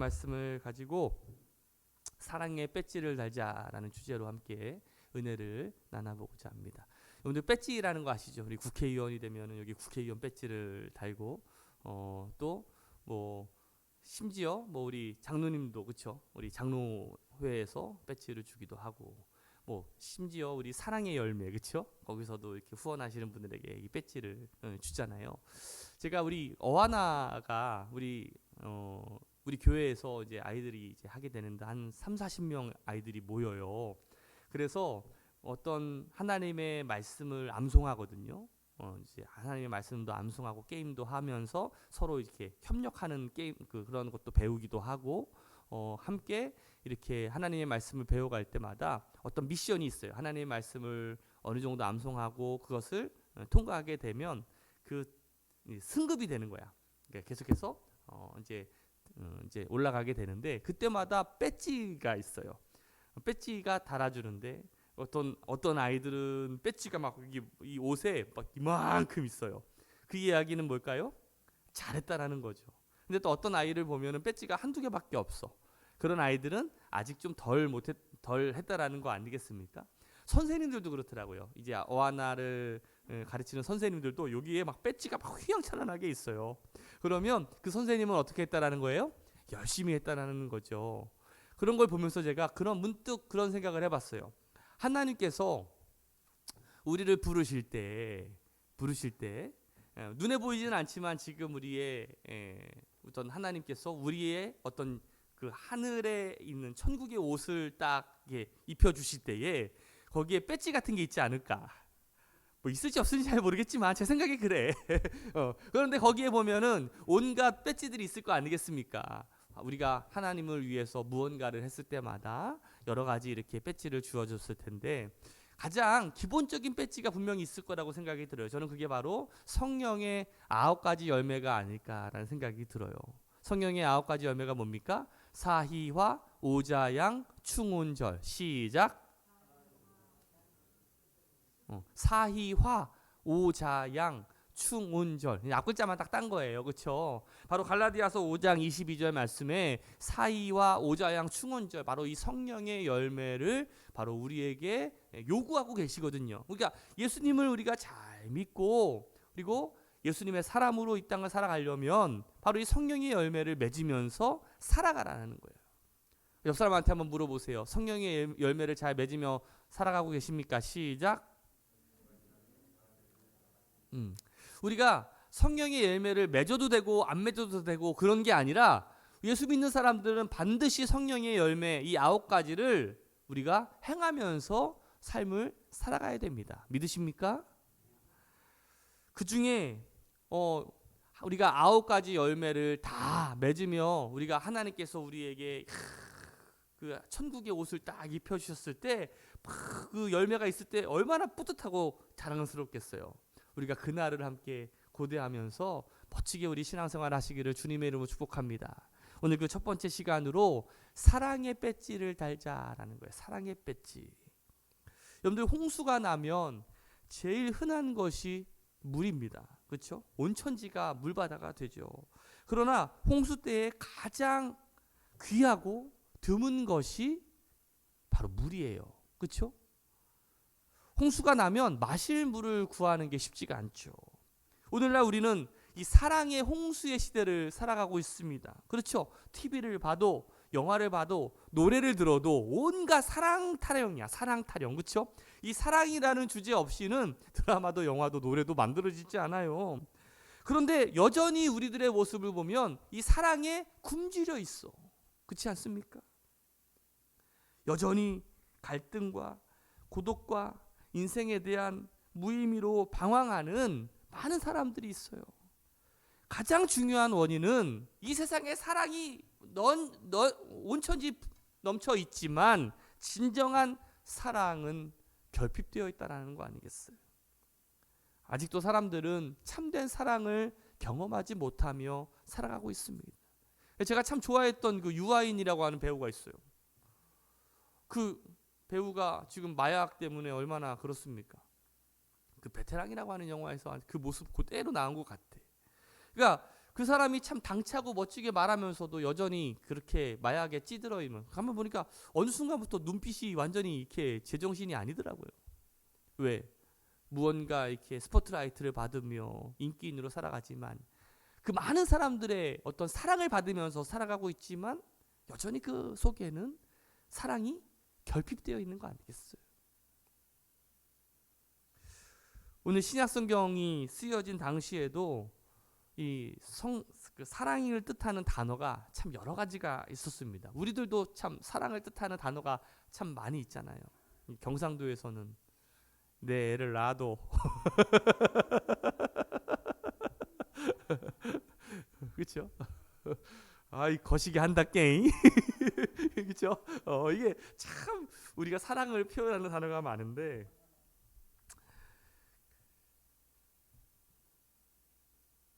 말씀을 가지고 사랑의 배지를 달자라는 주제로 함께 은혜를 나눠보고자 합니다. 여러분들 배지라는 거 아시죠? 우리 국회의원이 되면은 여기 국회의원 배지를 달고 또 뭐 심지어 뭐 우리 장로님도 그렇죠? 우리 장로회에서 배지를 주기도 하고 뭐 심지어 우리 사랑의 열매 그렇죠? 거기서도 이렇게 후원하시는 분들에게 이 배지를 주잖아요. 제가 우리 어하나가 우리 교회에서 이제 아이들이 이제 하게 되는데 한 3, 40명 아이들이 모여요. 그래서 어떤 하나님의 말씀을 암송하거든요. 이제 하나님의 말씀도 암송하고 게임도 하면서 서로 이렇게 협력하는 게임 그런 것도 배우기도 하고 함께 이렇게 하나님의 말씀을 배워갈 때마다 어떤 미션이 있어요. 하나님의 말씀을 어느 정도 암송하고 그것을 통과하게 되면 그 승급이 되는 거야. 그러니까 계속해서 이제 올라가게 되는데 그때마다 배지가 있어요. 배지가 달아주는데 어떤 아이들은 배지가 막 이 옷에 막 이만큼 있어요. 그 이야기는 뭘까요? 잘했다라는 거죠. 근데 또 어떤 아이를 보면은 배지가 한두 개밖에 없어. 그런 아이들은 아직 좀 덜 했다라는 거 아니겠습니까? 선생님들도 그렇더라고요. 이제 어하나를 가르치는 선생님들도 여기에 막 배지가 막 휘황찬란하게 있어요. 그러면 그 선생님은 어떻게 했다라는 거예요? 열심히 했다라는 거죠. 그런 걸 보면서 제가 문득 그런 생각을 해봤어요. 하나님께서 우리를 부르실 때 눈에 보이지는 않지만 지금 우리의 어떤 하나님께서 우리의 어떤 그 하늘에 있는 천국의 옷을 딱 입혀 주실 때에 거기에 배지 같은 게 있지 않을까? 뭐 있을지 없을지 잘 모르겠지만 제 생각이 그래. 그런데 거기에 보면은 온갖 배지들이 있을 거 아니겠습니까? 우리가 하나님을 위해서 무언가를 했을 때마다 여러 가지 이렇게 배지를 주어줬을 텐데 가장 기본적인 배지가 분명히 있을 거라고 생각이 들어요. 저는 그게 바로 성령의 9가지 열매가 아닐까라는 생각이 들어요. 성령의 9가지 열매가 뭡니까? 사희화, 오자양, 충온절. 시작. 사희화, 오자양, 충온절. 앞글자만 딱 딴 거예요. 그렇죠? 바로 갈라디아서 5장 22절 말씀에 사희와 오자양 충온절 바로 이 성령의 열매를 바로 우리에게 요구하고 계시거든요. 그러니까 예수님을 우리가 잘 믿고 그리고 예수님의 사람으로 이 땅을 살아가려면 바로 이 성령의 열매를 맺으면서 살아가라는 거예요. 옆 사람한테 한번 물어보세요. 성령의 열매를 잘 맺으며 살아가고 계십니까? 시작. 우리가 성령의 열매를 맺어도 되고 안 맺어도 되고 그런 게 아니라 예수 믿는 사람들은 반드시 성령의 열매 이 9가지를 우리가 행하면서 삶을 살아가야 됩니다. 믿으십니까? 그 중에 우리가 9가지 열매를 다 맺으며 우리가 하나님께서 우리에게 그 천국의 옷을 딱 입혀주셨을 때 그 열매가 있을 때 얼마나 뿌듯하고 자랑스럽겠어요. 우리가 그날을 함께 고대하면서 멋지게 우리 신앙생활 하시기를 주님의 이름으로 축복합니다. 오늘 그 첫 번째 시간으로 사랑의 배지를 달자라는 거예요. 사랑의 배지. 여러분들 홍수가 나면 제일 흔한 것이 물입니다. 그렇죠? 온천지가 물바다가 되죠. 그러나 홍수 때에 가장 귀하고 드문 것이 바로 물이에요. 그렇죠? 홍수가 나면 마실 물을 구하는 게 쉽지가 않죠. 오늘날 우리는 이 사랑의 홍수의 시대를 살아가고 있습니다. 그렇죠? TV를 봐도 영화를 봐도 노래를 들어도 온갖 사랑 타령이야. 사랑 타령. 그렇죠? 이 사랑이라는 주제 없이는 드라마도 영화도 노래도 만들어지지 않아요. 그런데 여전히 우리들의 모습을 보면 이 사랑에 굶주려 있어. 그렇지 않습니까? 여전히 갈등과 고독과 인생에 대한 무의미로 방황하는 많은 사람들이 있어요. 가장 중요한 원인은 이 세상에 사랑이 온천지 넘쳐 있지만 진정한 사랑은 결핍되어 있다는 거 아니겠어요? 아직도 사람들은 참된 사랑을 경험하지 못하며 살아가고 있습니다. 제가 참 좋아했던 그 유아인이라고 하는 배우가 있어요. 그 배우가 지금 마약 때문에 얼마나 그렇습니까? 그 베테랑이라고 하는 영화에서 그 모습 그대로 나온 것 같아. 그러니까 그 사람이 참 당차고 멋지게 말하면서도 여전히 그렇게 마약에 찌들어 있는, 가만 보니까 어느 순간부터 눈빛이 완전히 이렇게 제정신이 아니더라고요. 왜? 무언가 이렇게 스포트라이트를 받으며 인기인으로 살아가지만 그 많은 사람들의 어떤 사랑을 받으면서 살아가고 있지만 여전히 그 속에는 사랑이 결핍되어 있는 거 아니겠어요? 오늘 신약성경이 쓰여진 당시에도 그 사랑을 뜻하는 단어가 참 여러 가지가 있었습니다. 우리들도 참 사랑을 뜻하는 단어가 참 많이 있잖아요. 경상도에서는 내 애를 낳아도 그렇죠? 아이 거시기 한다 게임 그렇죠? 이게 참 우리가 사랑을 표현하는 단어가 많은데,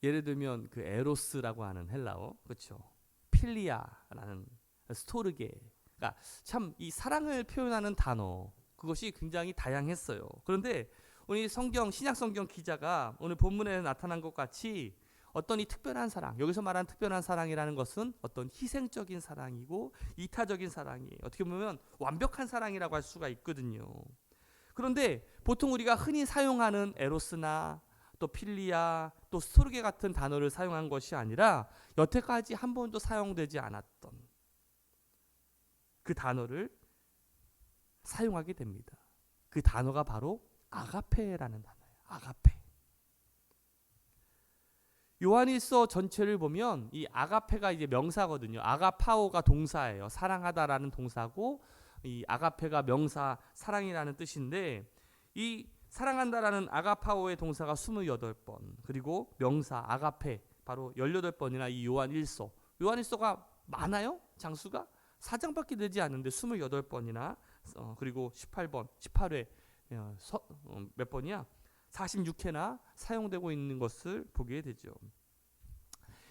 예를 들면 그 에로스라고 하는 헬라어, 그렇죠? 필리아라는 스토르게가 참 이 사랑을 표현하는 단어, 그것이 굉장히 다양했어요. 그런데 오늘 성경 신약 성경 기자가 오늘 본문에 나타난 것 같이 어떤 이 특별한 사랑, 여기서 말하는 특별한 사랑이라는 것은 어떤 희생적인 사랑이고 이타적인 사랑이에요. 어떻게 보면 완벽한 사랑이라고 할 수가 있거든요. 그런데 보통 우리가 흔히 사용하는 에로스나 또 필리아, 또 스토르게 같은 단어를 사용한 것이 아니라 여태까지 한 번도 사용되지 않았던 그 단어를 사용하게 됩니다. 그 단어가 바로 아가페라는 단어예요. 아가페. 요한일서 전체를 보면 이 아가페가 이제 명사거든요. 아가파오가 동사예요. 사랑하다라는 동사고, 이 아가페가 명사 사랑이라는 뜻인데, 이 사랑한다라는 아가파오의 동사가 28번, 그리고 명사 아가페 바로 18번이나 이 요한일서가 많아요. 장수가 4장밖에 되지 않는데 28번이나 그리고 18회 몇 번이야? 46회나 사용되고 있는 것을 보게 되죠.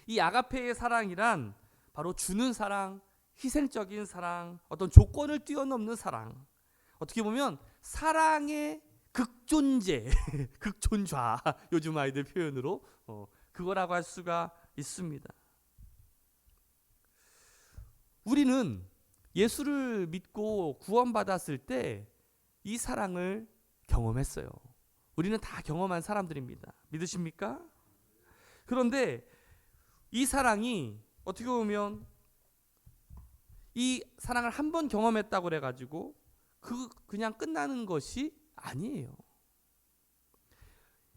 이 아가페의 사랑이란 바로 주는 사랑, 희생적인 사랑, 어떤 조건을 뛰어넘는 사랑, 어떻게 보면 사랑의 극존재, 극존좌, 요즘 아이들 표현으로 그거라고 할 수가 있습니다. 우리는 예수를 믿고 구원받았을 때 이 사랑을 경험했어요. 우리는 다 경험한 사람들입니다. 믿으십니까? 그런데 이 사랑이 어떻게 보면 이 사랑을 한 번 경험했다고 그래가지고 그냥 끝나는 것이 아니에요.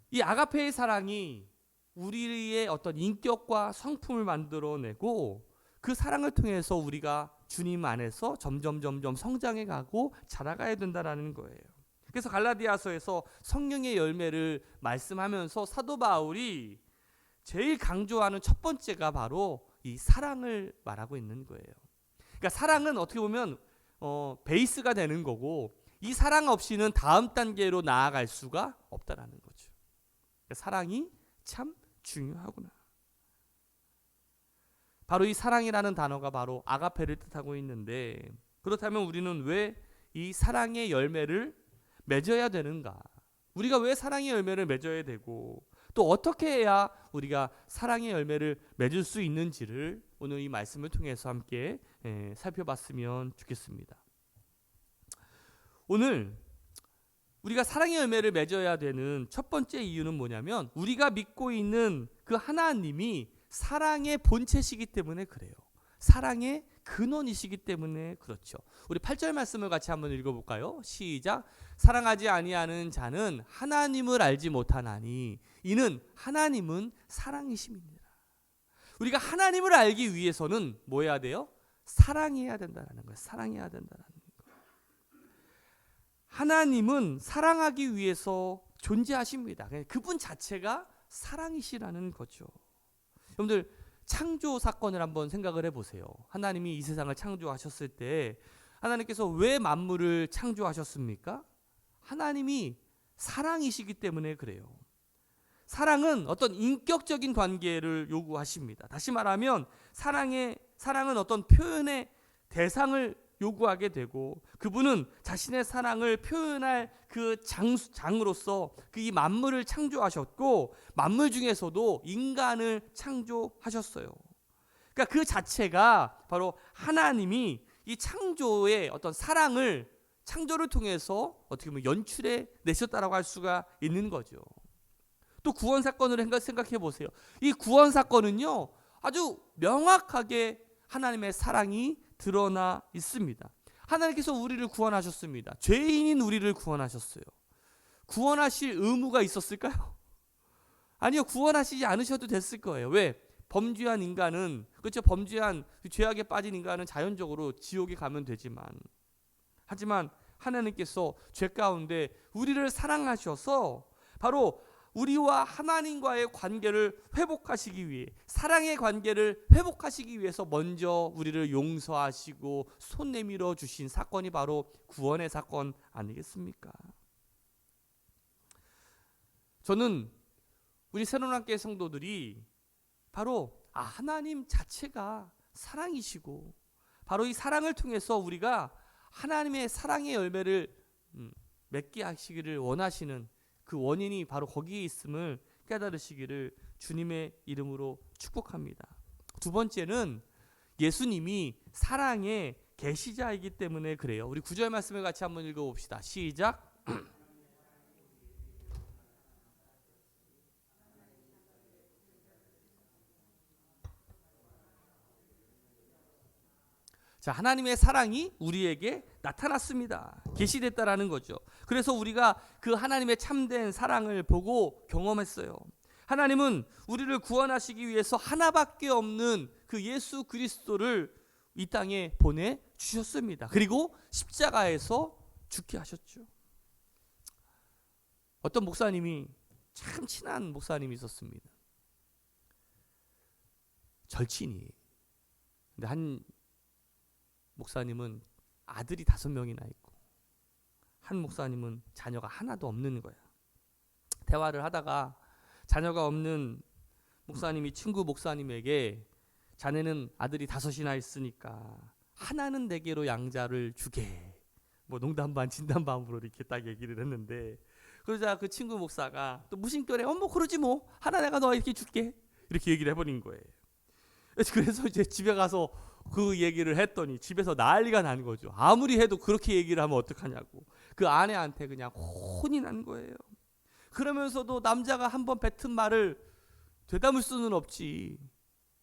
이 아가페의 사랑이 우리의 어떤 인격과 성품을 만들어내고, 그 사랑을 통해서 우리가 주님 안에서 점점 성장해 가고 자라가야 된다라는 거예요. 그래서 갈라디아서에서 성령의 열매를 말씀하면서 사도 바울이 제일 강조하는 첫 번째가 바로 이 사랑을 말하고 있는 거예요. 그러니까 사랑은 어떻게 보면 베이스가 되는 거고, 이 사랑 없이는 다음 단계로 나아갈 수가 없다라는 거죠. 그러니까 사랑이 참 중요하구나. 바로 이 사랑이라는 단어가 바로 아가페를 뜻하고 있는데, 그렇다면 우리는 왜 이 사랑의 열매를 맺어야 되는가? 우리가 왜 사랑의 열매를 맺어야 되고, 또 어떻게 해야 우리가 사랑의 열매를 맺을 수 있는지를 오늘 이 말씀을 통해서 함께 살펴봤으면 좋겠습니다. 오늘 우리가 사랑의 열매를 맺어야 되는 첫 번째 이유는 뭐냐면, 우리가 믿고 있는 그 하나님이 사랑의 본체시기 때문에 그래요. 사랑의 근원이시기 때문에 그렇죠. 우리 8절 말씀을 같이 한번 읽어볼까요? 시작. 사랑하지 아니하는 자는 하나님을 알지 못하나니 이는 하나님은 사랑이심이니라. 우리가 하나님을 알기 위해서는 뭐 해야 돼요? 사랑해야 된다는 거예요. 사랑해야 된다는 거예요. 하나님은 사랑하기 위해서 존재하십니다. 그분 자체가 사랑이시라는 거죠. 여러분들 창조 사건을 한번 생각을 해보세요. 하나님이 이 세상을 창조하셨을 때 하나님께서 왜 만물을 창조하셨습니까? 하나님이 사랑이시기 때문에 그래요. 사랑은 어떤 인격적인 관계를 요구하십니다. 다시 말하면 사랑은 어떤 표현의 대상을 요구하게 되고 그분은 자신의 사랑을 표현할 그 장으로서 그 이 만물을 창조하셨고 만물 중에서도 인간을 창조하셨어요. 그러니까 그 자체가 바로 하나님이 이 창조의 어떤 사랑을 창조를 통해서 어떻게 보면 연출해 내셨다라고 할 수가 있는 거죠. 또 구원 사건을 생각해 보세요. 이 구원 사건은요, 아주 명확하게 하나님의 사랑이 드러나 있습니다. 하나님께서 우리를 구원하셨습니다. 죄인인 우리를 구원하셨어요. 구원하실 의무가 있었을까요? 아니요, 구원하시지 않으셔도 됐을 거예요. 왜? 범죄한 인간은, 그렇죠? 범죄한 죄악에 빠진 인간은 자연적으로 지옥에 가면 되지만, 하지만 하나님께서 죄 가운데 우리를 사랑하셔서 바로 우리와 하나님과의 관계를 회복하시기 위해, 사랑의 관계를 회복하시기 위해서 먼저 우리를 용서하시고 손 내밀어 주신 사건이 바로 구원의 사건 아니겠습니까? 저는 우리 새로운학교의 성도들이 바로 하나님 자체가 사랑이시고 바로 이 사랑을 통해서 우리가 하나님의 사랑의 열매를 맺게 하시기를 원하시는 그 원인이 바로 거기에 있음을 깨달으시기를 주님의 이름으로 축복합니다. 두 번째는 예수님이 사랑의 계시자이기 때문에 그래요. 우리 9절 말씀을 같이 한번 읽어봅시다. 시작. 자, 하나님의 사랑이 우리에게 나타났습니다. 계시됐다라는 거죠. 그래서 우리가 그 하나님의 참된 사랑을 보고 경험했어요. 하나님은 우리를 구원하시기 위해서 하나밖에 없는 그 예수 그리스도를 이 땅에 보내주셨습니다. 그리고 십자가에서 죽게 하셨죠. 어떤 목사님이, 참 친한 목사님이 있었습니다. 절친이에요. 근데 한 목사님은 아들이 5명이나 있고 한 목사님은 자녀가 하나도 없는 거야. 대화를 하다가 자녀가 없는 목사님이 친구 목사님에게 자네는 아들이 5이나 있으니까 하나는 내게로 양자를 주게, 뭐 농담 반 진담 반으로 이렇게 딱 얘기를 했는데, 그러자 그 친구 목사가 또 무심결에 뭐 그러지 뭐 하나 내가 너 이렇게 줄게 이렇게 얘기를 해버린 거예요. 그래서 이제 집에 가서 그 얘기를 했더니 집에서 난리가 난 거죠. 아무리 해도 그렇게 얘기를 하면 어떡하냐고. 그 아내한테 그냥 혼이 난 거예요. 그러면서도 남자가 한번 뱉은 말을 되담을 수는 없지.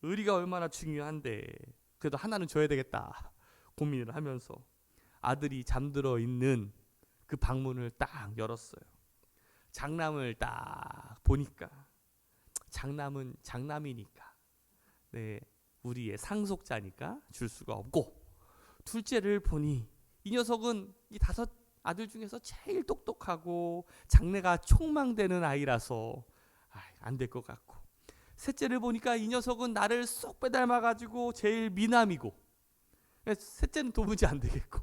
의리가 얼마나 중요한데 그래도 하나는 줘야 되겠다 고민을 하면서 아들이 잠들어 있는 그 방문을 딱 열었어요. 장남을 딱 보니까 장남은 장남이니까 네, 우리의 상속자니까 줄 수가 없고, 둘째를 보니 이 녀석은 이 5 아들 중에서 제일 똑똑하고 장래가 촉망되는 아이라서 안 될 것 같고, 셋째를 보니까 이 녀석은 나를 쏙 빼닮아가지고 제일 미남이고, 셋째는 도무지 안 되겠고,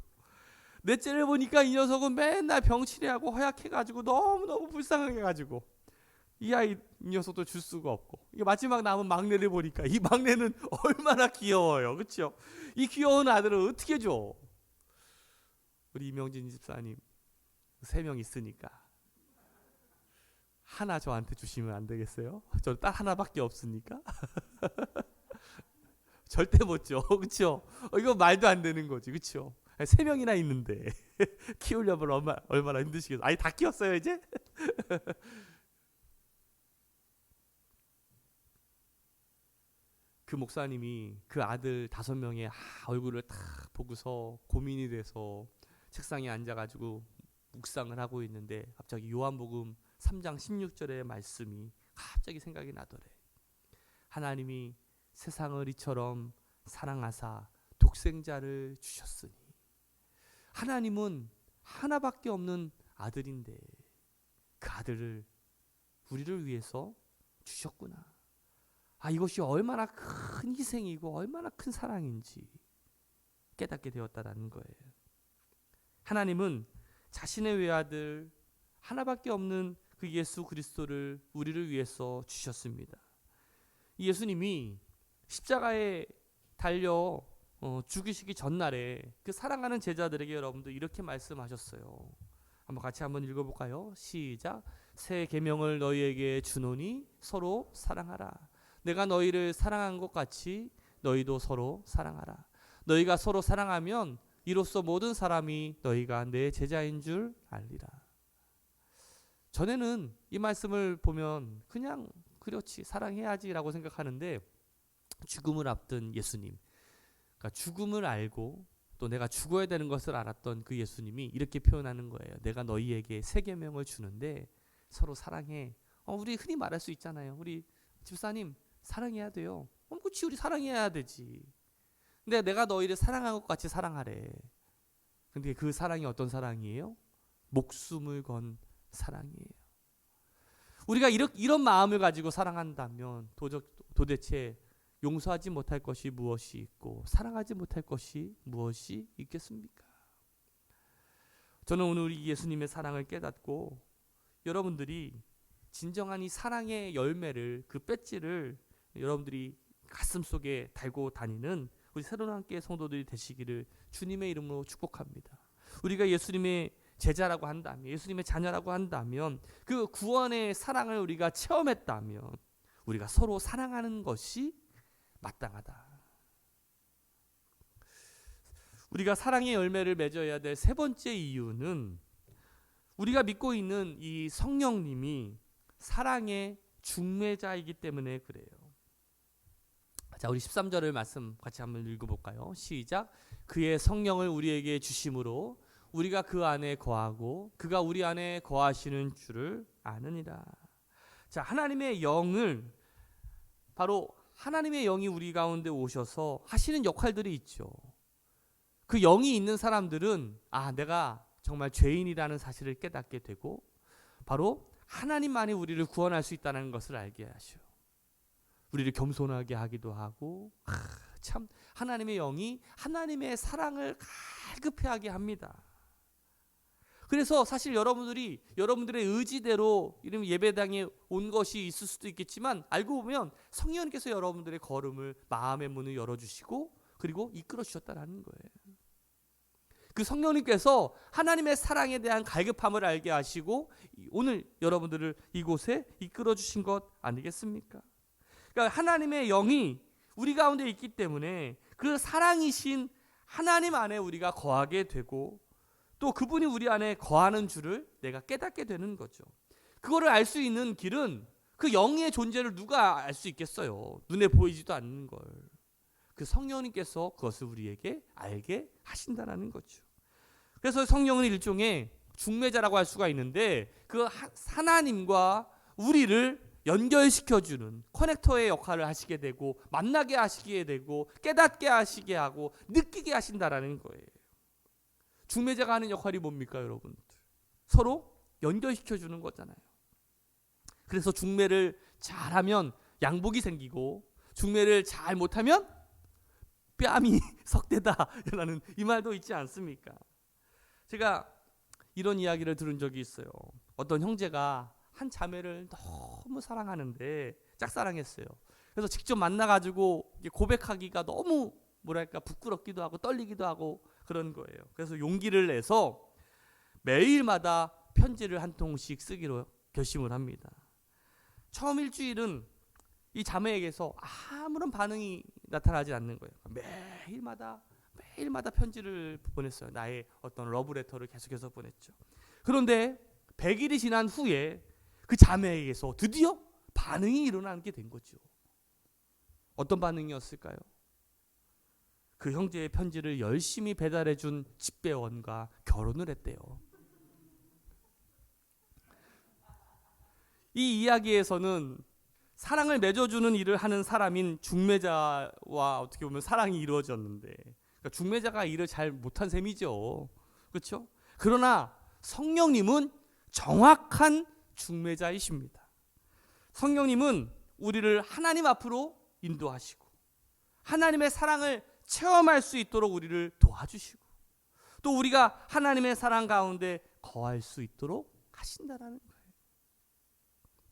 넷째를 보니까 이 녀석은 맨날 병치레하고 허약해가지고 너무너무 불쌍하게 가지고 이 녀석도 줄 수가 없고, 이게 마지막 남은 막내를 보니까 이 막내는 얼마나 귀여워요. 그렇죠? 이 귀여운 아들을 어떻게 줘? 우리 이명진 집사님 3명 있으니까 하나 저한테 주시면 안 되겠어요? 저 딸 하나밖에 없으니까. 절대 못 줘. 그렇죠? 이거 말도 안 되는 거지. 그렇죠? 3명이나 있는데 키우려면 얼마나 힘드시겠어요? 아니 다 키웠어요 이제? 그 목사님이 그 아들 5명의 얼굴을 딱 보고서 고민이 돼서 책상에 앉아가지고 묵상을 하고 있는데 갑자기 요한복음 3장 16절의 말씀이 갑자기 생각이 나더래. 하나님이 세상을 이처럼 사랑하사 독생자를 주셨으니. 하나님은 하나밖에 없는 아들인데 그 아들을 우리를 위해서 주셨구나. 이것이 얼마나 큰 희생이고 얼마나 큰 사랑인지 깨닫게 되었다라는 거예요. 하나님은 자신의 외아들 하나밖에 없는 그 예수 그리스도를 우리를 위해서 주셨습니다. 예수님이 십자가에 달려 죽으시기 전날에 그 사랑하는 제자들에게 여러분들 이렇게 말씀하셨어요. 한번 읽어볼까요? 시작. 새 계명을 너희에게 주노니 서로 사랑하라. 내가 너희를 사랑한 것 같이 너희도 서로 사랑하라. 너희가 서로 사랑하면 이로써 모든 사람이 너희가 내 제자인 줄 알리라. 전에는 이 말씀을 보면 그냥 그렇지 사랑해야지라고 생각하는데 죽음을 앞둔 예수님, 그러니까 죽음을 알고 또 내가 죽어야 되는 것을 알았던 그 예수님이 이렇게 표현하는 거예요. 내가 너희에게 새 계명을 주는데 서로 사랑해. 우리 흔히 말할 수 있잖아요. 우리 집사님 사랑해야 돼요. 그렇지, 우리 사랑해야 되지. 근데 내가 너희를 사랑한 것 같이 사랑하래. 근데 그 사랑이 어떤 사랑이에요? 목숨을 건 사랑이에요. 우리가 이런 마음을 가지고 사랑한다면 도대체 용서하지 못할 것이 무엇이 있고 사랑하지 못할 것이 무엇이 있겠습니까? 저는 오늘 우리 예수님의 사랑을 깨닫고 여러분들이 진정한 이 사랑의 열매를, 그 배지를 여러분들이 가슴속에 달고 다니는 우리 새로운 함께 성도들이 되시기를 주님의 이름으로 축복합니다. 우리가 예수님의 제자라고 한다면, 예수님의 자녀라고 한다면, 그 구원의 사랑을 우리가 체험했다면 우리가 서로 사랑하는 것이 마땅하다. 우리가 사랑의 열매를 맺어야 될 세 번째 이유는 우리가 믿고 있는 이 성령님이 사랑의 중매자이기 때문에 그래요. 자, 우리 13절을 말씀 같이 한번 읽어볼까요? 시작. 그의 성령을 우리에게 주심으로 우리가 그 안에 거하고 그가 우리 안에 거하시는 줄을 아느니라. 자, 하나님의 영을, 바로 하나님의 영이 우리 가운데 오셔서 하시는 역할들이 있죠. 그 영이 있는 사람들은 내가 정말 죄인이라는 사실을 깨닫게 되고 바로 하나님만이 우리를 구원할 수 있다는 것을 알게 하셔요. 우리를 겸손하게 하기도 하고 참 하나님의 영이 하나님의 사랑을 갈급해하게 합니다. 그래서 사실 여러분들이 여러분들의 의지대로 이런 예배당에 온 것이 있을 수도 있겠지만 알고 보면 성령님께서 여러분들의 걸음을, 마음의 문을 열어주시고 그리고 이끌어 주셨다는 거예요. 그 성령님께서 하나님의 사랑에 대한 갈급함을 알게 하시고 오늘 여러분들을 이곳에 이끌어 주신 것 아니겠습니까? 그러니까 하나님의 영이 우리 가운데 있기 때문에 그 사랑이신 하나님 안에 우리가 거하게 되고 또 그분이 우리 안에 거하는 줄을 내가 깨닫게 되는 거죠. 그거를 알 수 있는 길은 그 영의 존재를 누가 알 수 있겠어요? 눈에 보이지도 않는 걸. 그 성령님께서 그것을 우리에게 알게 하신다는 거죠. 그래서 성령은 일종의 중매자라고 할 수가 있는데 그 하나님과 우리를 연결시켜주는 커넥터의 역할을 하시게 되고 만나게 하시게 되고 깨닫게 하시게 하고 느끼게 하신다라는 거예요. 중매자가 하는 역할이 뭡니까, 여러분들? 서로 연결시켜주는 거잖아요. 그래서 중매를 잘하면 양복이 생기고 중매를 잘 못하면 뺨이 석대다라는 이 말도 있지 않습니까? 제가 이런 이야기를 들은 적이 있어요. 어떤 형제가 한 자매를 너무 사랑하는데 짝사랑했어요. 그래서 직접 만나가지고 고백하기가 너무 부끄럽기도 하고 떨리기도 하고 그런 거예요. 그래서 용기를 내서 매일마다 편지를 한 통씩 쓰기로 결심을 합니다. 처음 일주일은 이 자매에게서 아무런 반응이 나타나지 않는 거예요. 매일마다 편지를 보냈어요. 나의 어떤 러브레터를 계속해서 보냈죠. 그런데 100일이 지난 후에 그 자매에게서 드디어 반응이 일어나는 게 된 거죠. 어떤 반응이었을까요? 그 형제의 편지를 열심히 배달해준 집배원과 결혼을 했대요. 이 이야기에서는 사랑을 맺어주는 일을 하는 사람인 중매자와 어떻게 보면 사랑이 이루어졌는데, 그러니까 중매자가 일을 잘 못한 셈이죠. 그렇죠? 그러나 성령님은 정확한 중매자이십니다. 성령님은 우리를 하나님 앞으로 인도하시고 하나님의 사랑을 체험할 수 있도록 우리를 도와주시고 또 우리가 하나님의 사랑 가운데 거할 수 있도록 하신다라는 거예요.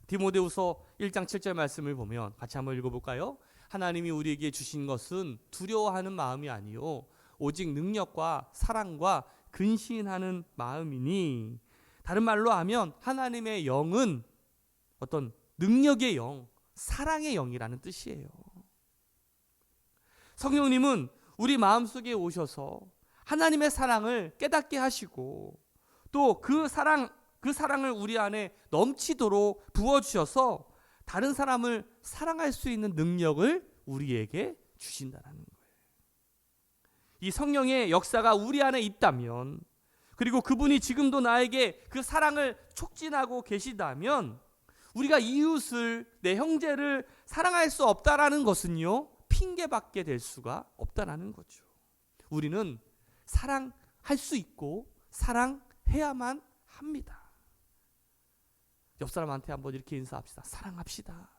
디모데후서 1장 7절 말씀을 보면 같이 한번 읽어볼까요? 하나님이 우리에게 주신 것은 두려워하는 마음이 아니요 오직 능력과 사랑과 근신하는 마음이니, 다른 말로 하면 하나님의 영은 어떤 능력의 영, 사랑의 영이라는 뜻이에요. 성령님은 우리 마음속에 오셔서 하나님의 사랑을 깨닫게 하시고 또 그 사랑을 우리 안에 넘치도록 부어주셔서 다른 사람을 사랑할 수 있는 능력을 우리에게 주신다는 거예요. 이 성령의 역사가 우리 안에 있다면, 그리고 그분이 지금도 나에게 그 사랑을 촉진하고 계시다면, 우리가 이웃을, 내 형제를 사랑할 수 없다라는 것은요, 핑계밖에 될 수가 없다라는 거죠. 우리는 사랑할 수 있고 사랑해야만 합니다. 옆 사람한테 한번 이렇게 인사합시다. 사랑합시다.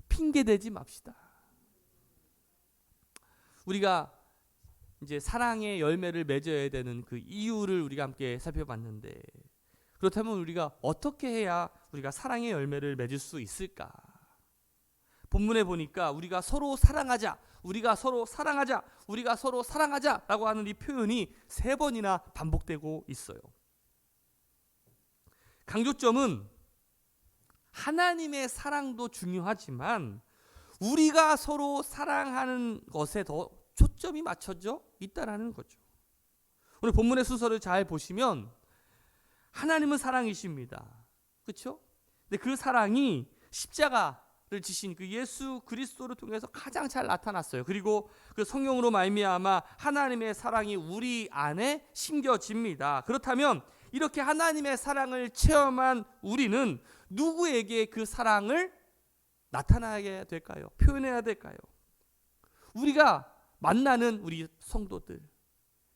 핑계대지 맙시다. 우리가 이제 사랑의 열매를 맺어야 되는 그 이유를 우리가 함께 살펴봤는데, 그렇다면 우리가 어떻게 해야 우리가 사랑의 열매를 맺을 수 있을까? 본문에 보니까 우리가 서로 사랑하자, 우리가 서로 사랑하자, 우리가 서로 사랑하자라고 하는 이 표현이 3번이나 반복되고 있어요. 강조점은 하나님의 사랑도 중요하지만 우리가 서로 사랑하는 것에 더 초점이 맞춰져 있다라는 거죠. 오늘 본문의 순서를 잘 보시면 하나님은 사랑이십니다. 그렇죠? 근데 그 사랑이 십자가를 지신 그 예수 그리스도를 통해서 가장 잘 나타났어요. 그리고 그 성령으로 말미암아 하나님의 사랑이 우리 안에 심겨집니다. 그렇다면 이렇게 하나님의 사랑을 체험한 우리는 누구에게 그 사랑을 나타나야 될까요? 표현해야 될까요? 우리가 만나는 우리 성도들,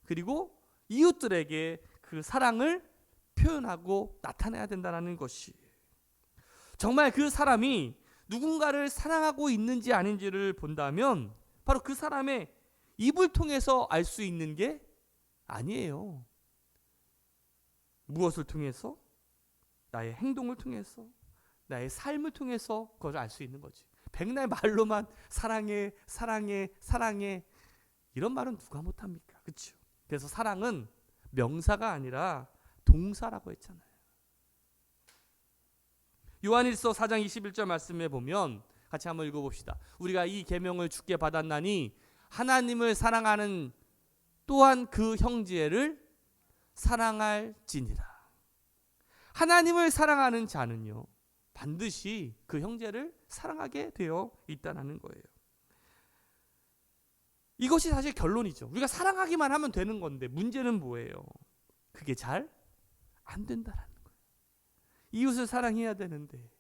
그리고 이웃들에게 그 사랑을 표현하고 나타내야 된다는 것이, 정말 그 사람이 누군가를 사랑하고 있는지 아닌지를 본다면 바로 그 사람의 입을 통해서 알 수 있는 게 아니에요. 무엇을 통해서? 나의 행동을 통해서, 나의 삶을 통해서 그걸 알 수 있는 거지. 백날 말로만 사랑해, 사랑해, 사랑해, 이런 말은 누가 못합니까? 그렇죠? 그래서 사랑은 명사가 아니라 동사라고 했잖아요. 요한일서 4장 21절 말씀에 보면 같이 한번 읽어봅시다. 우리가 이 계명을 주께 받았나니 하나님을 사랑하는 또한 그 형제를 사랑할지니라. 하나님을 사랑하는 자는요 반드시 그 형제를 사랑하게 되어 있다는 거예요. 이것이 사실 결론이죠. 우리가 사랑하기만 하면 되는 건데 문제는 뭐예요? 그게 잘 안 된다라는 거예요. 이웃을 사랑해야 되는데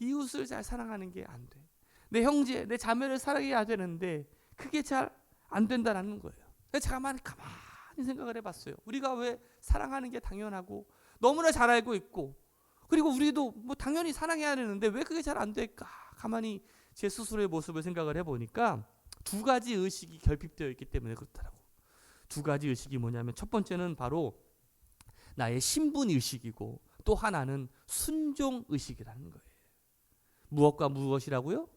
이웃을 잘 사랑하는 게 안 돼. 내 형제, 내 자매를 사랑해야 되는데 그게 잘 안 된다라는 거예요. 제가 가만히 생각을 해봤어요. 우리가 왜 사랑하는 게 당연하고 너무나 잘 알고 있고, 그리고 우리도 뭐 당연히 사랑해야 되는데 왜 그게 잘 안 될까? 가만히 제 스스로의 모습을 생각을 해보니까 2가지 의식이 결핍되어 있기 때문에 그렇더라고. 2가지 의식이 뭐냐면, 첫 번째는 바로 나의 신분 의식이고, 또 하나는 순종 의식이라는 거예요. 무엇과 무엇이라고요?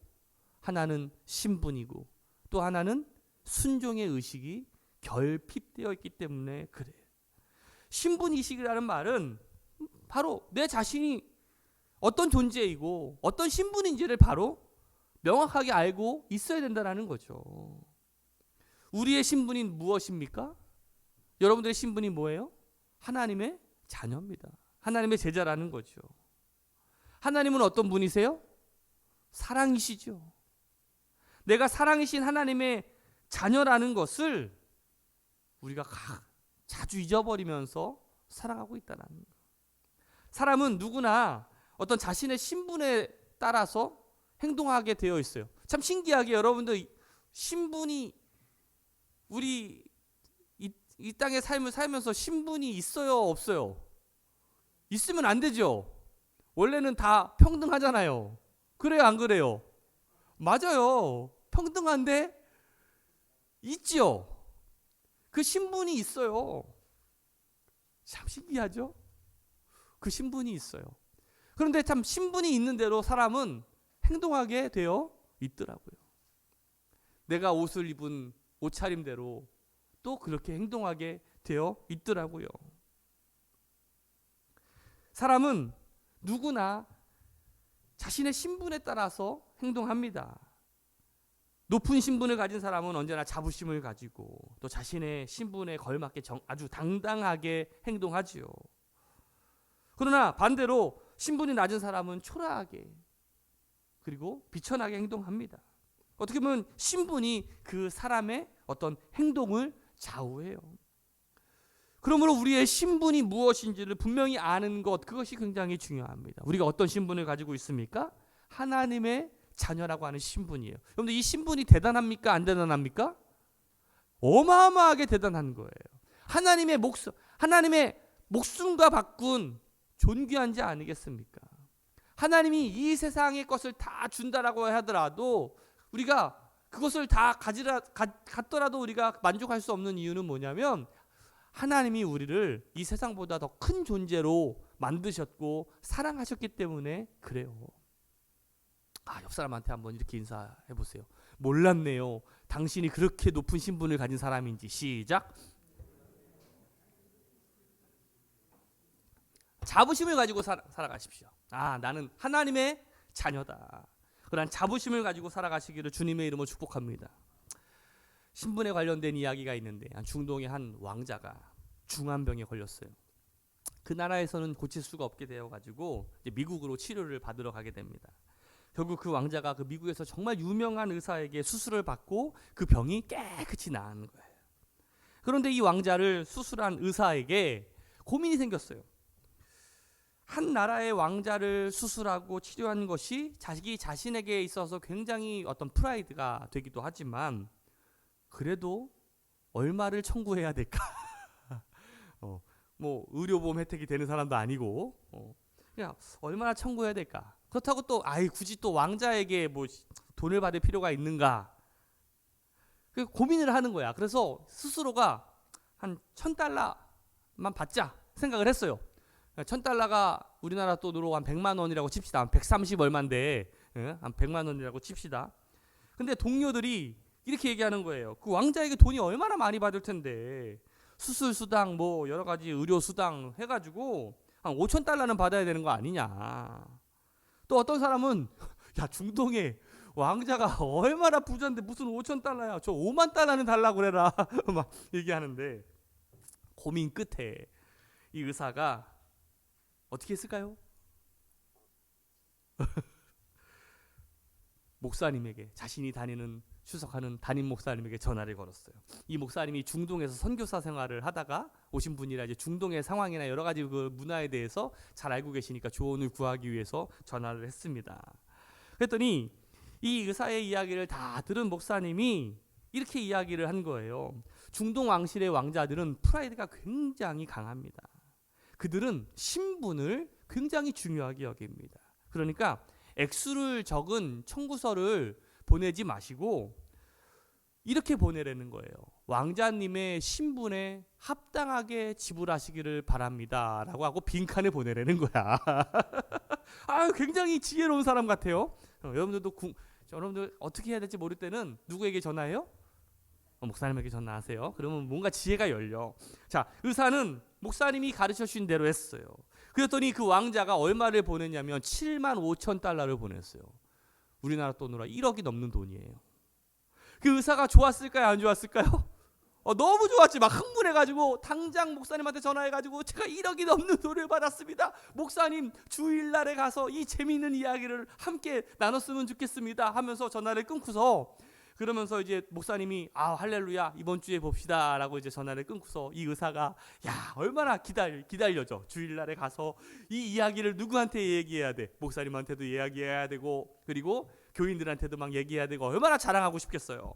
하나는 신분이고 또 하나는 순종의 의식이 결핍되어 있기 때문에 그래요. 신분 의식이라는 말은 바로 내 자신이 어떤 존재이고 어떤 신분인지를 바로 명확하게 알고 있어야 된다는 거죠. 우리의 신분이 무엇입니까? 여러분들의 신분이 뭐예요? 하나님의 자녀입니다. 하나님의 제자라는 거죠. 하나님은 어떤 분이세요? 사랑이시죠. 내가 사랑이신 하나님의 자녀라는 것을 우리가 자주 잊어버리면서 살아가고 있다는 거예요. 사람은 누구나 어떤 자신의 신분에 따라서 행동하게 되어 있어요. 참 신기하게 여러분들 신분이, 우리 이 땅의 삶을 살면서 신분이 있어요, 없어요? 있으면 안 되죠. 원래는 다 평등하잖아요. 그래요, 안 그래요? 맞아요. 평등한데 있죠. 그 신분이 있어요. 참 신기하죠? 그 신분이 있어요. 그런데 참 신분이 있는 대로 사람은 행동하게 되어 있더라고요. 내가 옷을 입은 옷차림대로 또 그렇게 행동하게 되어 있더라고요. 사람은 누구나 자신의 신분에 따라서 행동합니다. 높은 신분을 가진 사람은 언제나 자부심을 가지고 또 자신의 신분에 걸맞게 아주 당당하게 행동하지요. 그러나 반대로 신분이 낮은 사람은 초라하게 그리고 비천하게 행동합니다. 어떻게 보면 신분이 그 사람의 어떤 행동을 좌우해요. 그러므로 우리의 신분이 무엇인지를 분명히 아는 것, 그것이 굉장히 중요합니다. 우리가 어떤 신분을 가지고 있습니까? 하나님의 자녀라고 하는 신분이에요. 여러분들 이 신분이 대단합니까? 안 대단합니까? 어마어마하게 대단한 거예요. 하나님의 목숨과 바꾼 존귀한 자 아니겠습니까? 하나님이 이 세상의 것을 다 준다라고 하더라도 우리가 그것을 다 갖더라도 우리가 만족할 수 없는 이유는 뭐냐면 하나님이 우리를 이 세상보다 더 큰 존재로 만드셨고 사랑하셨기 때문에 그래요. 옆 사람한테 한번 이렇게 인사해 보세요. 몰랐네요. 당신이 그렇게 높은 신분을 가진 사람인지. 시작. 자부심을 가지고 살아가십시오. 나는 하나님의 자녀다. 그런 자부심을 가지고 살아가시기를 주님의 이름으로 축복합니다. 신분에 관련된 이야기가 있는데 중동의 한 왕자가 중환병에 걸렸어요. 그 나라에서는 고칠 수가 없게 되어가지고 이제 미국으로 치료를 받으러 가게 됩니다. 결국 그 왕자가 그 미국에서 정말 유명한 의사에게 수술을 받고 그 병이 깨끗이 나은 거예요. 그런데 이 왕자를 수술한 의사에게 고민이 생겼어요. 한 나라의 왕자를 수술하고 치료한 것이 자신에게 있어서 굉장히 어떤 프라이드가 되기도 하지만 그래도 얼마를 청구해야 될까? 뭐 의료보험 혜택이 되는 사람도 아니고 그냥 얼마나 청구해야 될까? 그렇다고 또 굳이 또 왕자에게 뭐 돈을 받을 필요가 있는가? 고민을 하는 거야. 그래서 스스로가 한 $1,000만 받자 생각을 했어요. $1,000가 우리나라 돈으로 한 100만 원이라고 칩시다. 한 130 얼마인데 한 100만 원이라고 칩시다. 근데 동료들이 이렇게 얘기하는 거예요. 그 왕자에게 돈이 얼마나 많이 받을 텐데 수술 수당 뭐 여러 가지 의료 수당 해가지고 한 $5,000는 받아야 되는 거 아니냐. 또 어떤 사람은 야 중동에 왕자가 얼마나 부자인데 무슨 $5,000야. 저 $50,000는 달라고 그래라. 막 얘기하는데 고민 끝에 이 의사가 어떻게 했을까요? 목사님에게 자신이 출석하는 담임 목사님에게 전화를 걸었어요. 이 목사님이 중동에서 선교사 생활을 하다가 오신 분이라 이제 중동의 상황이나 여러 가지 그 문화에 대해서 잘 알고 계시니까 조언을 구하기 위해서 전화를 했습니다. 그랬더니 이 의사의 이야기를 다 들은 목사님이 이렇게 이야기를 한 거예요. 중동 왕실의 왕자들은 프라이드가 굉장히 강합니다. 그들은 신분을 굉장히 중요하게 여깁니다. 그러니까 액수를 적은 청구서를 보내지 마시고 이렇게 보내라는 거예요. 왕자님의 신분에 합당하게 지불하시기를 바랍니다. 라고 하고 빈칸에 보내라는 거야. 굉장히 지혜로운 사람 같아요. 여러분들 어떻게 해야 될지 모를 때는 누구에게 전화해요? 목사님에게 전화하세요. 그러면 뭔가 지혜가 열려. 자, 의사는 목사님이 가르쳐 주신 대로 했어요. 그랬더니 그 왕자가 얼마를 보냈냐면 $75,000를 보냈어요. 우리나라 돈으로 1억이 넘는 돈이에요. 그 의사가 좋았을까요? 안 좋았을까요? 너무 좋았지. 막 흥분해가지고 당장 목사님한테 전화해가지고 제가 1억이 넘는 돈을 받았습니다. 목사님 주일날에 가서 이 재미있는 이야기를 함께 나눴으면 좋겠습니다 하면서 전화를 끊고서 그러면서 이제 목사님이 할렐루야 이번 주에 봅시다 라고 이제 전화를 끊고서 이 의사가 얼마나 기다려줘. 주일날에 가서 이 이야기를 누구한테 얘기해야 돼. 목사님한테도 이야기해야 되고 그리고 교인들한테도 막 얘기해야 되고 얼마나 자랑하고 싶겠어요.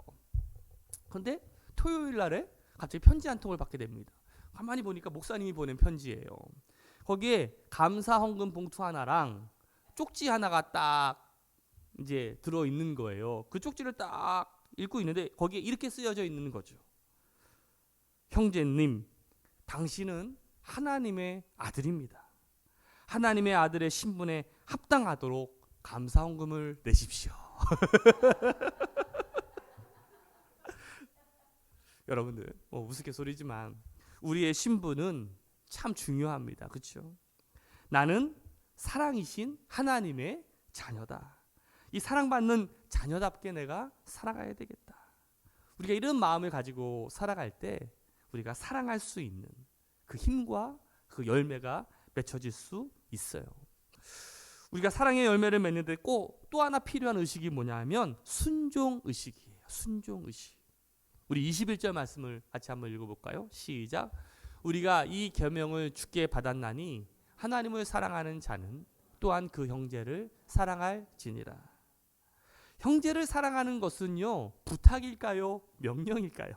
그런데 토요일날에 갑자기 편지 한 통을 받게 됩니다. 가만히 보니까 목사님이 보낸 편지예요. 거기에 감사 헌금 봉투 하나랑 쪽지 하나가 딱 이제 들어있는 거예요. 그 쪽지를 딱 읽고 있는데 거기에 이렇게 쓰여져 있는 거죠. 형제님, 당신은 하나님의 아들입니다. 하나님의 아들의 신분에 합당하도록 감사헌금을 내십시오. 여러분들 우스갯소리지만 우리의 신분은 참 중요합니다. 그렇죠? 나는 사랑이신 하나님의 자녀다. 이 사랑받는 자녀답게 내가 살아가야 되겠다. 우리가 이런 마음을 가지고 살아갈 때 우리가 사랑할 수 있는 그 힘과 그 열매가 맺혀질 수 있어요. 우리가 사랑의 열매를 맺는데 꼭 또 하나 필요한 의식이 뭐냐 하면 순종 의식이에요. 순종 의식. 우리 21절 말씀을 같이 한번 읽어볼까요? 시작. 우리가 이 계명을 주께 받았나니 하나님을 사랑하는 자는 또한 그 형제를 사랑할지니라. 형제를 사랑하는 것은요, 부탁일까요? 명령일까요?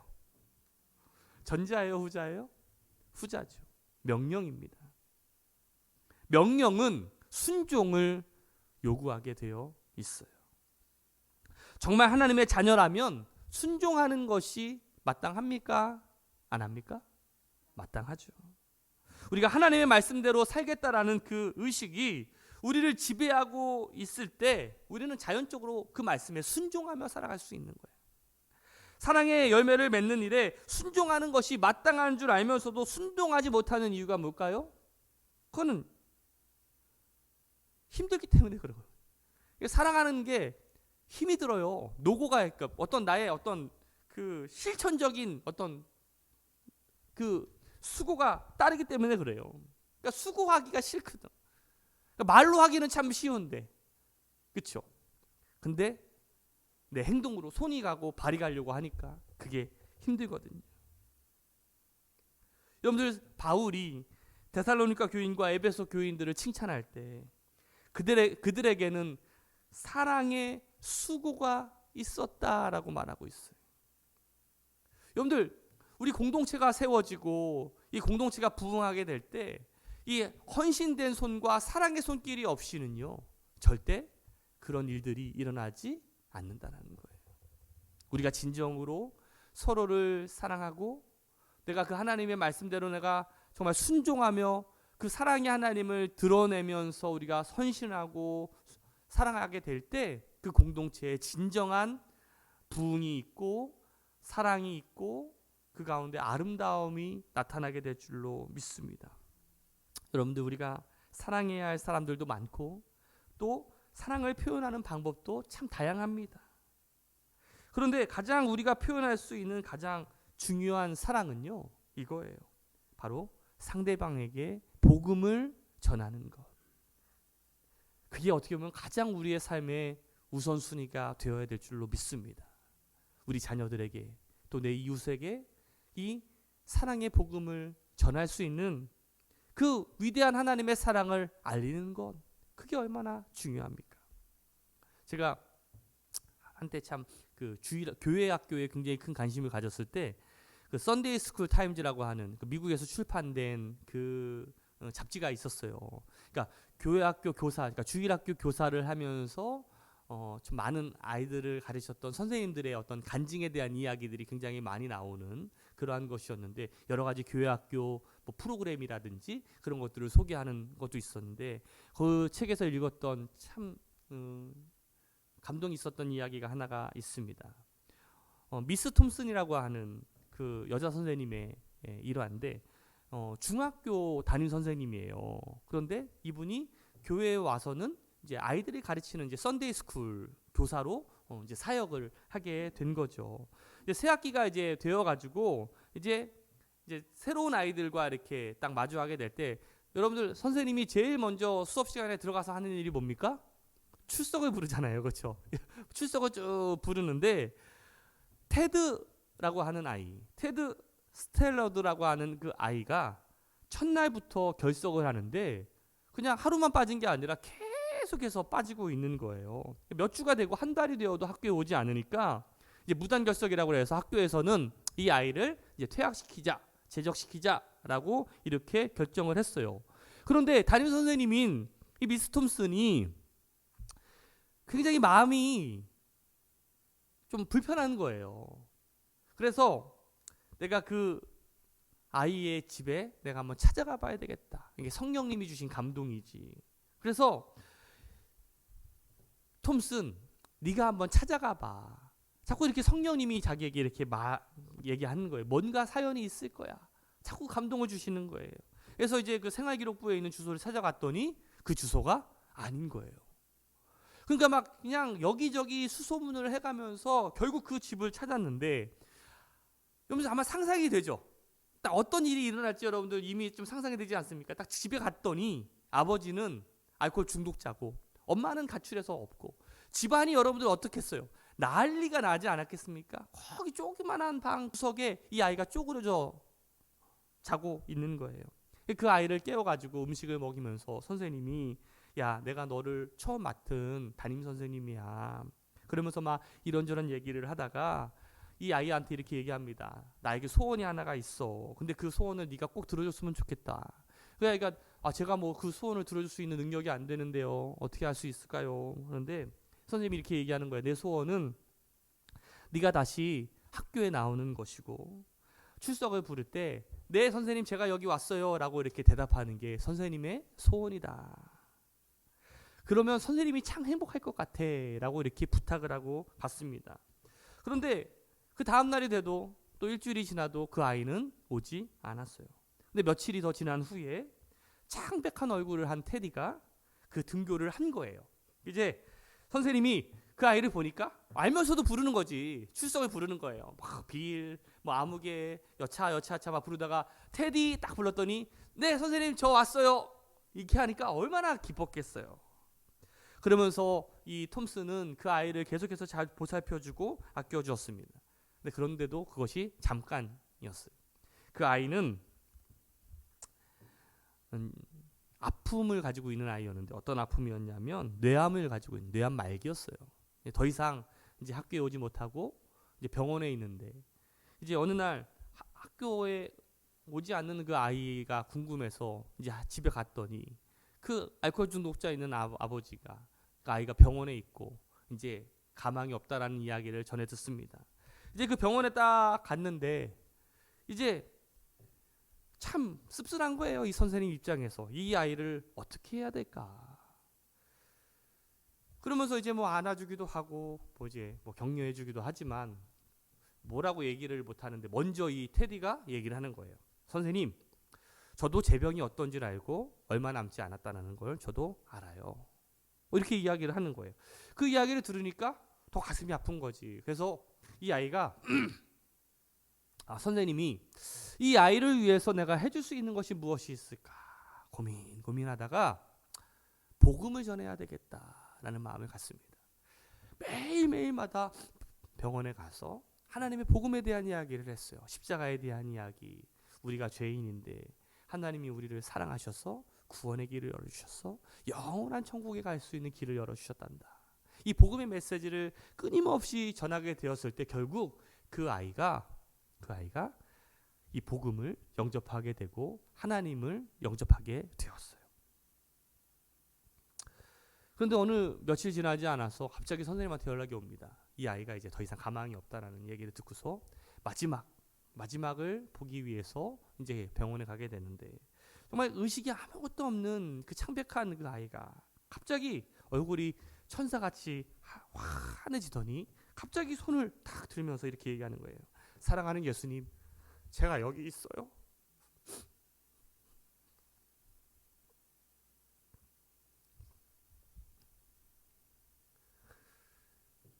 전자예요? 후자예요? 후자죠. 명령입니다. 명령은 순종을 요구하게 되어 있어요. 정말 하나님의 자녀라면 순종하는 것이 마땅합니까? 안 합니까? 마땅하죠. 우리가 하나님의 말씀대로 살겠다라는 그 의식이 우리를 지배하고 있을 때 우리는 자연적으로 그 말씀에 순종하며 살아갈 수 있는 거예요. 사랑의 열매를 맺는 일에 순종하는 것이 마땅한 줄 알면서도 순종하지 못하는 이유가 뭘까요? 그거는 힘들기 때문에 그런 거예요. 사랑하는 게 힘이 들어요. 노고가 어떤 나의 어떤 그 실천적인 어떤 그 수고가 따르기 때문에 그래요. 그러니까 수고하기가 싫거든. 그러니까 말로 하기는 참 쉬운데, 그렇죠? 근데 내 행동으로 손이 가고 발이 가려고 하니까 그게 힘들거든요. 여러분들, 바울이 데살로니가 교인과 에베소 교인들을 칭찬할 때 그들에게는 사랑의 수고가 있었다라고 말하고 있어요. 여러분들, 우리 공동체가 세워지고 이 공동체가 부흥하게 될 때 이 헌신된 손과 사랑의 손길이 없이는요, 절대 그런 일들이 일어나지 않는다는 거예요. 우리가 진정으로 서로를 사랑하고 내가 그 하나님의 말씀대로 내가 정말 순종하며 그 사랑의 하나님을 드러내면서 우리가 헌신하고 사랑하게 될 때 그 공동체에 진정한 부흥이 있고 사랑이 있고 그 가운데 아름다움이 나타나게 될 줄로 믿습니다. 여러분들, 우리가 사랑해야 할 사람들도 많고 또 사랑을 표현하는 방법도 참 다양합니다. 그런데 가장 우리가 표현할 수 있는 가장 중요한 사랑은요, 이거예요. 바로 상대방에게 복음을 전하는 것. 그게 어떻게 보면 가장 우리의 삶의 우선순위가 되어야 될 줄로 믿습니다. 우리 자녀들에게 또 내 이웃에게 이 사랑의 복음을 전할 수 있는 그 위대한 하나님의 사랑을 알리는 것, 그게 얼마나 중요합니까? 제가 한때 참 그 교회 학교에 굉장히 큰 관심을 가졌을 때 그 썬데이 스쿨 타임즈라고 하는 그 미국에서 출판된 그 잡지가 있었어요. 그러니까 교회 학교 교사, 그러니까 주일 학교 교사를 하면서 좀 많은 아이들을 가르쳤던 선생님들의 어떤 간증에 대한 이야기들이 굉장히 많이 나오는 그러한 것이었는데, 여러 가지 교회 학교 뭐 프로그램이라든지 그런 것들을 소개하는 것도 있었는데, 그 책에서 읽었던 참 감동이 있었던 이야기가 하나가 있습니다. 미스 톰슨이라고 하는 그 여자 선생님의 일화인데, 중학교 담임 선생님이에요. 그런데 이분이 교회에 와서는 이제 아이들이 가르치는 이제 썬데이 스쿨 교사로 이제 사역을 하게 된 거죠. 이제 새 학기가 이제 되어가지고 이제 새로운 아이들과 이렇게 딱 마주하게 될 때, 여러분들, 선생님이 제일 먼저 수업 시간에 들어가서 하는 일이 뭡니까? 출석을 부르잖아요, 그렇죠? 출석을 쭉 부르는데, 테드라고 하는 아이, 테드 스텔러드라고 하는 그 아이가 첫날부터 결석을 하는데 그냥 하루만 빠진 게 아니라 계속해서 빠지고 있는 거예요. 몇 주가 되고 한 달이 되어도 학교에 오지 않으니까 이제 무단 결석이라고 해서 학교에서는 이 아이를 이제 퇴학시키자, 제적시키자라고 이렇게 결정을 했어요. 그런데 담임 선생님인 이 미스 톰슨이 굉장히 마음이 좀 불편한 거예요. 그래서 내가 그 아이의 집에 내가 한번 찾아가 봐야 되겠다. 이게 성령님이 주신 감동이지. 그래서 톰슨, 네가 한번 찾아가 봐. 자꾸 이렇게 성령님이 자기에게 이렇게 얘기하는 거예요. 뭔가 사연이 있을 거야. 자꾸 감동을 주시는 거예요. 그래서 이제 그 생활기록부에 있는 주소를 찾아갔더니 그 주소가 아닌 거예요. 그러니까 막 그냥 여기저기 수소문을 해가면서 결국 그 집을 찾았는데, 여러분 아마 상상이 되죠? 딱 어떤 일이 일어날지 여러분들 이미 좀 상상이 되지 않습니까? 딱 집에 갔더니 아버지는 알코올 중독자고 엄마는 가출해서 없고, 집안이 여러분들 어떻겠어요? 난리가 나지 않았겠습니까? 거기 조그만한 방 구석에 이 아이가 쪼그려져 자고 있는 거예요. 그 아이를 깨워가지고 음식을 먹이면서 선생님이, 야, 내가 너를 처음 맡은 담임 선생님이야. 그러면서 막 이런저런 얘기를 하다가 이 아이한테 이렇게 얘기합니다. 나에게 소원이 하나가 있어. 근데 그 소원을 네가 꼭 들어줬으면 좋겠다. 그 아이가, 제가 뭐 그 소원을 들어줄 수 있는 능력이 안 되는데요. 어떻게 할 수 있을까요? 그런데 선생님이 이렇게 얘기하는 거예요. 내 소원은 네가 다시 학교에 나오는 것이고, 출석을 부를 때 네 선생님 제가 여기 왔어요 라고 이렇게 대답하는 게 선생님의 소원이다. 그러면 선생님이 참 행복할 것 같아 라고 이렇게 부탁을 하고 갔습니다. 그런데 그 다음날이 돼도 또 일주일이 지나도 그 아이는 오지 않았어요. 근데 며칠이 더 지난 후에 창백한 얼굴을 한 테디가 그 등교를 한 거예요. 이제 선생님이 그 아이를 보니까 알면서도 부르는 거지. 출석을 부르는 거예요. 막 빌, 뭐 아무개, 여차 막 부르다가 테디 딱 불렀더니 네 선생님 저 왔어요. 이렇게 하니까 얼마나 기뻤겠어요. 그러면서 이 톰슨은 그 아이를 계속해서 잘 보살펴주고 아껴주었습니다. 근데 그런데도 그것이 잠깐이었어요. 그 아이는 아픔을 가지고 있는 아이였는데, 어떤 아픔이었냐면 뇌암을 가지고 있는 뇌암 말기였어요. 더 이상 이제 학교에 오지 못하고 이제 병원에 있는데, 이제 어느 날 학교에 오지 않는 그 아이가 궁금해서 이제 집에 갔더니 그 알코올 중독자 있는 아버지가 그 아이가 병원에 있고 이제 가망이 없다라는 이야기를 전해 듣습니다. 이제 그 병원에 딱 갔는데 이제 참 씁쓸한 거예요. 이 선생님 입장에서 이 아이를 어떻게 해야 될까? 그러면서 이제 뭐 안아주기도 하고 뭐 격려해주기도 하지만 뭐라고 얘기를 못 하는데, 먼저 이 테디가 얘기를 하는 거예요. 선생님, 저도 제 병이 어떤지를 알고 얼마 남지 않았다는 걸 저도 알아요. 이렇게 이야기를 하는 거예요. 그 이야기를 들으니까 더 가슴이 아픈 거지. 그래서 이 아이가 선생님이 이 아이를 위해서 내가 해줄 수 있는 것이 무엇이 있을까 고민하다가 복음을 전해야 되겠다라는 마음을 갖습니다. 매일매일마다 병원에 가서 하나님의 복음에 대한 이야기를 했어요. 십자가에 대한 이야기, 우리가 죄인인데 하나님이 우리를 사랑하셔서 구원의 길을 열어주셔서 영원한 천국에 갈 수 있는 길을 열어주셨단다. 이 복음의 메시지를 끊임없이 전하게 되었을 때 결국 그 아이가 이 복음을 영접하게 되고 하나님을 영접하게 되었어요. 그런데 어느 며칠 지나지 않아서 갑자기 선생님한테 연락이 옵니다. 이 아이가 이제 더 이상 가망이 없다라는 얘기를 듣고서 마지막을 보기 위해서 이제 병원에 가게 되는데, 정말 의식이 아무것도 없는 그 창백한 그 아이가 갑자기 얼굴이 천사같이 환해지더니 갑자기 손을 탁 들면서 이렇게 얘기하는 거예요. 사랑하는 예수님, 제가 여기 있어요.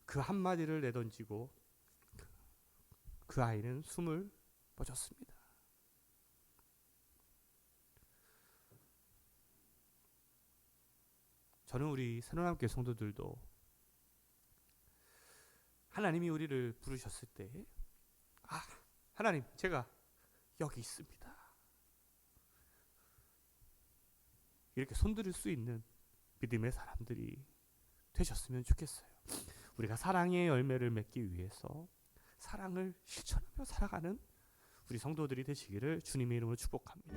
그 한마디를 내던지고 그 아이는 숨을 멎었습니다. 저는 우리 새로남교회 성도들도 하나님이 우리를 부르셨을 때 하나님 제가 여기 있습니다, 이렇게 손들을 수 있는 믿음의 사람들이 되셨으면 좋겠어요. 우리가 사랑의 열매를 맺기 위해서 사랑을 실천하며 살아가는 우리 성도들이 되시기를 주님의 이름으로 축복합니다.